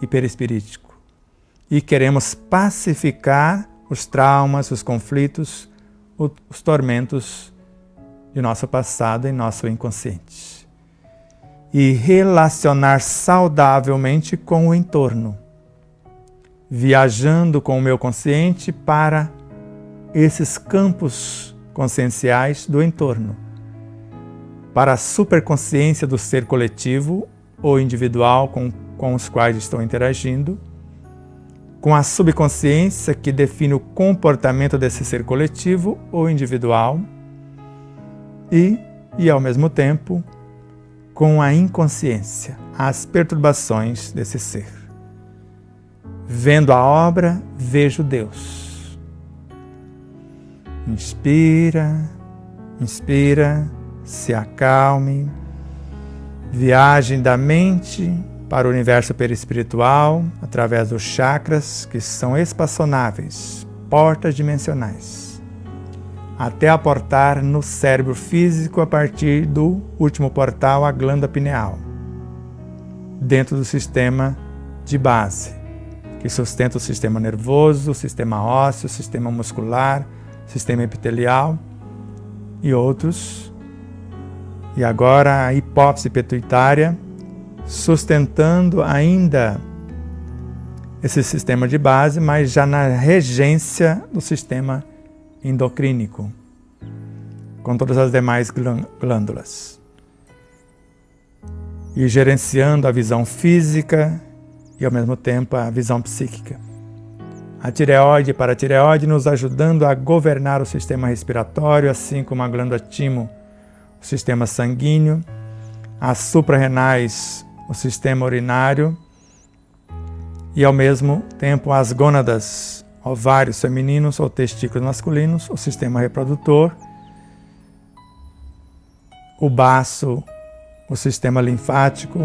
Speaker 1: e perispirítico. E queremos pacificar os traumas, os conflitos, os tormentos de nosso passado em nosso inconsciente. E relacionar saudavelmente com o entorno, viajando com o meu consciente para esses campos conscienciais do entorno, para a superconsciência do ser coletivo ou individual com os quais estou interagindo, com a subconsciência que define o comportamento desse ser coletivo ou individual e ao mesmo tempo, com a inconsciência, as perturbações desse ser. Vendo a obra, vejo Deus. Inspira, se acalme, viagem da mente para o universo perispiritual através dos chakras que são espaçonáveis, portas dimensionais, até aportar no cérebro físico a partir do último portal, a glândula pineal, dentro do sistema de base, que sustenta o sistema nervoso, o sistema ósseo, o sistema muscular, o sistema epitelial e outros. E agora a hipófise pituitária, sustentando ainda esse sistema de base, mas já na regência do sistema endocrínico, com todas as demais glândulas. E gerenciando a visão física e ao mesmo tempo a visão psíquica. A tireoide e paratireoide nos ajudando a governar o sistema respiratório, assim como a glândula timo, o sistema sanguíneo, as suprarrenais, o sistema urinário e ao mesmo tempo as gônadas, ovários femininos ou testículos masculinos, o sistema reprodutor, o baço, o sistema linfático,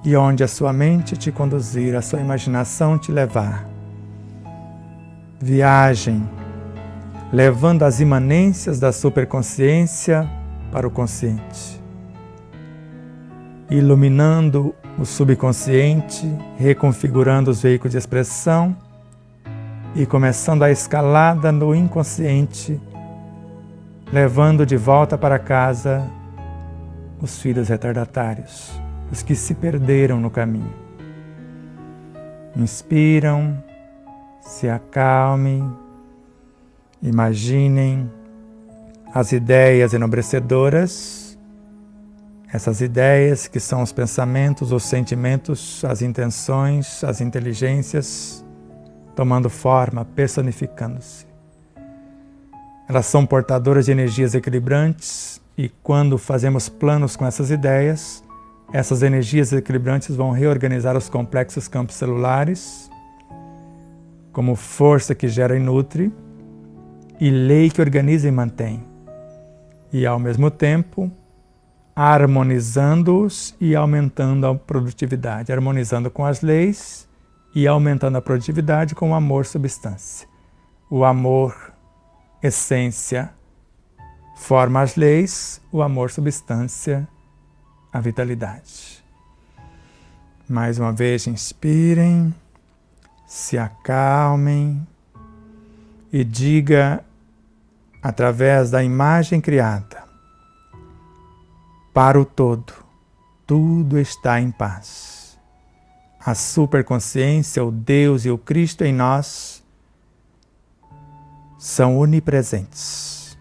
Speaker 1: e onde a sua mente te conduzir, a sua imaginação te levar. Viagem, levando as imanências da superconsciência para o consciente, iluminando o subconsciente, reconfigurando os veículos de expressão e começando a escalada no inconsciente, levando de volta para casa os filhos retardatários, os que se perderam no caminho. Inspiram, se acalmem, imaginem as ideias enobrecedoras, essas ideias que são os pensamentos, os sentimentos, as intenções, as inteligências, tomando forma, personificando-se. Elas são portadoras de energias equilibrantes e quando fazemos planos com essas ideias, essas energias equilibrantes vão reorganizar os complexos campos celulares como força que gera e nutre e lei que organiza e mantém. E ao mesmo tempo, harmonizando-os e aumentando a produtividade, harmonizando com as leis e aumentando a produtividade com o amor substância. O amor, essência, forma as leis, o amor substância, a vitalidade. Mais uma vez, inspirem, se acalmem e diga através da imagem criada para o todo, tudo está em paz. A superconsciência, o Deus e o Cristo em nós são onipresentes,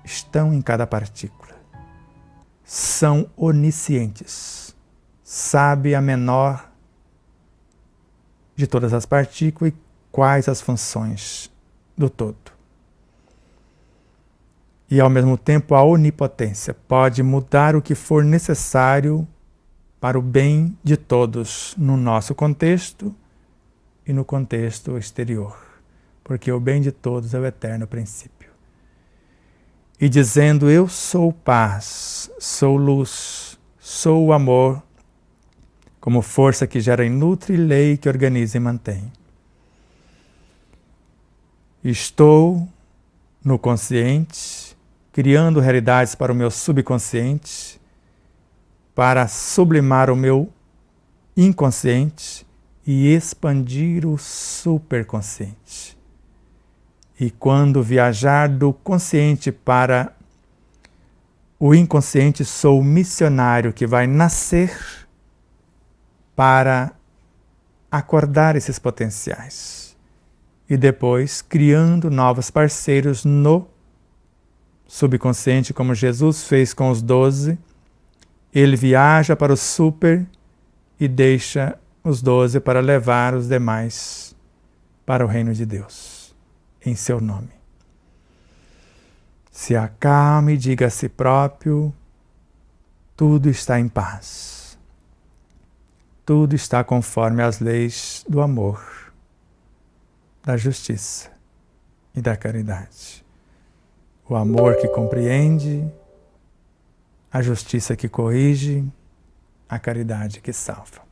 Speaker 1: estão em cada partícula, são oniscientes, sabe a menor de todas as partículas e quais as funções do todo. E ao mesmo tempo a onipotência pode mudar o que for necessário para o bem de todos no nosso contexto e no contexto exterior, porque o bem de todos é o eterno princípio. E dizendo eu sou paz, sou luz, sou o amor, como força que gera e nutre, lei que organiza e mantém. Estou no consciente, criando realidades para o meu subconsciente, para sublimar o meu inconsciente e expandir o superconsciente. E quando viajar do consciente para o inconsciente, sou o missionário que vai nascer para acordar esses potenciais. E depois, criando novos parceiros no subconsciente, como Jesus fez com os 12, ele viaja para o super e deixa os 12 para levar os demais para o reino de Deus, em seu nome. Se acalme e diga a si próprio: tudo está em paz. Tudo está conforme as leis do amor, da justiça e da caridade. O amor que compreende, a justiça que corrige, a caridade que salva.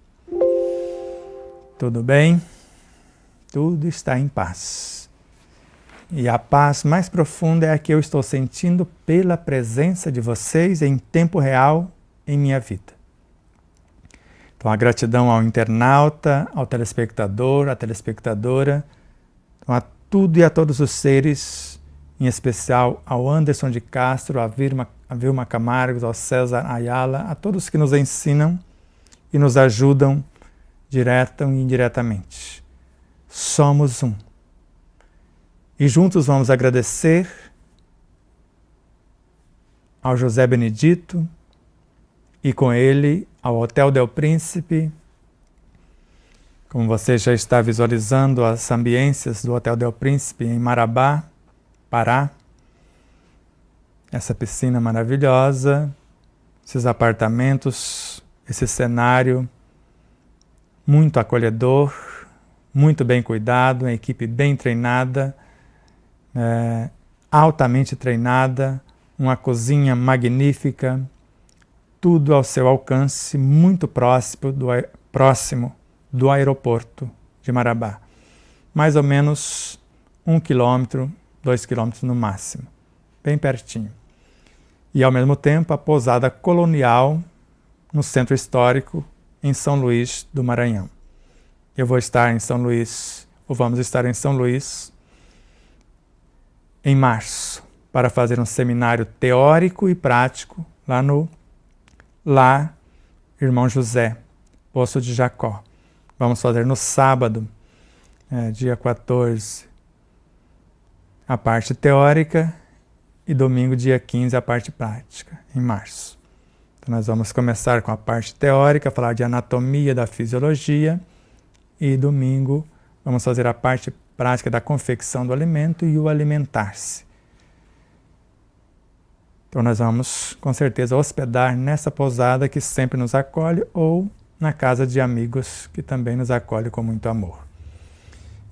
Speaker 1: Tudo bem? Tudo está em paz. E a paz mais profunda é a que eu estou sentindo pela presença de vocês em tempo real em minha vida. Então, a gratidão ao internauta, ao telespectador, à telespectadora, então, a tudo e a todos os seres, em especial ao Anderson de Castro, a Vilma Camargo, ao César Ayala, a todos que nos ensinam e nos ajudam direta e indiretamente. Somos um. E juntos vamos agradecer ao José Benedito e com ele ao Hotel Del Príncipe. Como você já está visualizando as ambiências do Hotel Del Príncipe em Marabá, Pará. Essa piscina maravilhosa, esses apartamentos, esse cenário muito acolhedor, muito bem cuidado, uma equipe bem treinada, altamente treinada, uma cozinha magnífica, tudo ao seu alcance, muito próximo do aeroporto de Marabá. Mais ou menos 1 quilômetro, 2 quilômetros no máximo, bem pertinho. E ao mesmo tempo a pousada colonial no centro histórico em São Luís do Maranhão. Eu vou estar em São Luís, ou vamos estar em São Luís, em março, para fazer um seminário teórico e prático lá no Lar Irmão José, Poço de Jacó. Vamos fazer no sábado, dia 14, a parte teórica e domingo, dia 15, a parte prática, em março. Então nós vamos começar com a parte teórica, falar de anatomia da fisiologia, e domingo vamos fazer a parte prática da confecção do alimento e o alimentar-se. Então nós vamos, com certeza, hospedar nessa pousada que sempre nos acolhe ou na casa de amigos que também nos acolhe com muito amor.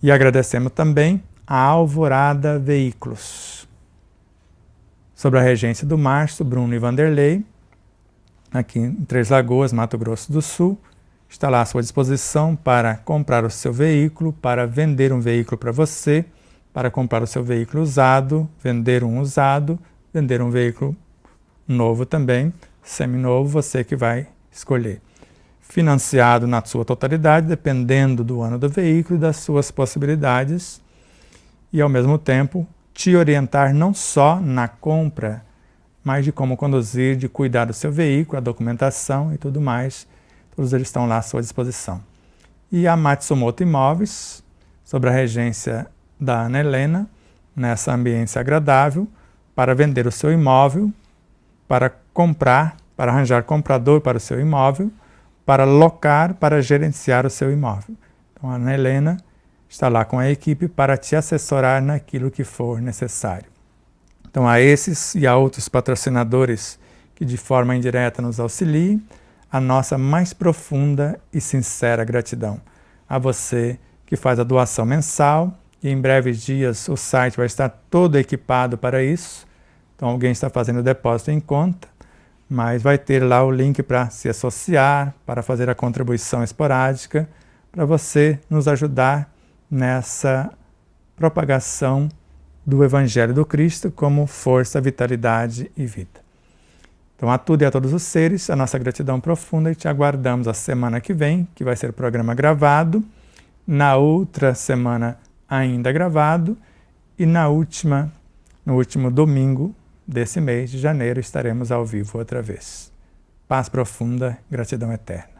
Speaker 1: E agradecemos também a Alvorada Veículos, sob a regência do Márcio, Bruno e Vanderlei, aqui em Três Lagoas, Mato Grosso do Sul. Está lá à sua disposição para comprar o seu veículo, para vender um veículo para você, para comprar o seu veículo usado, vender um usado, vender um veículo novo também, seminovo, você que vai escolher. Financiado na sua totalidade, dependendo do ano do veículo e das suas possibilidades, e ao mesmo tempo te orientar não só na compra, mas de como conduzir, de cuidar do seu veículo, a documentação e tudo mais. Todos eles estão lá à sua disposição. E a Matsumoto Imóveis, sob a regência da Ana Helena, nessa ambiência agradável, para vender o seu imóvel, para comprar, para arranjar comprador para o seu imóvel, para locar, para gerenciar o seu imóvel. Então a Ana Helena está lá com a equipe para te assessorar naquilo que for necessário. Então a esses e a outros patrocinadores que de forma indireta nos auxiliem, a nossa mais profunda e sincera gratidão. A você que faz a doação mensal, e em breves dias o site vai estar todo equipado para isso. Então alguém está fazendo o depósito em conta, mas vai ter lá o link para se associar, para fazer a contribuição esporádica, para você nos ajudar nessa propagação do Evangelho do Cristo como força, vitalidade e vida. Então, a tudo e a todos os seres, a nossa gratidão profunda e te aguardamos a semana que vem, que vai ser o programa gravado, na outra semana ainda gravado e no último domingo desse mês de janeiro estaremos ao vivo outra vez. Paz profunda, gratidão eterna.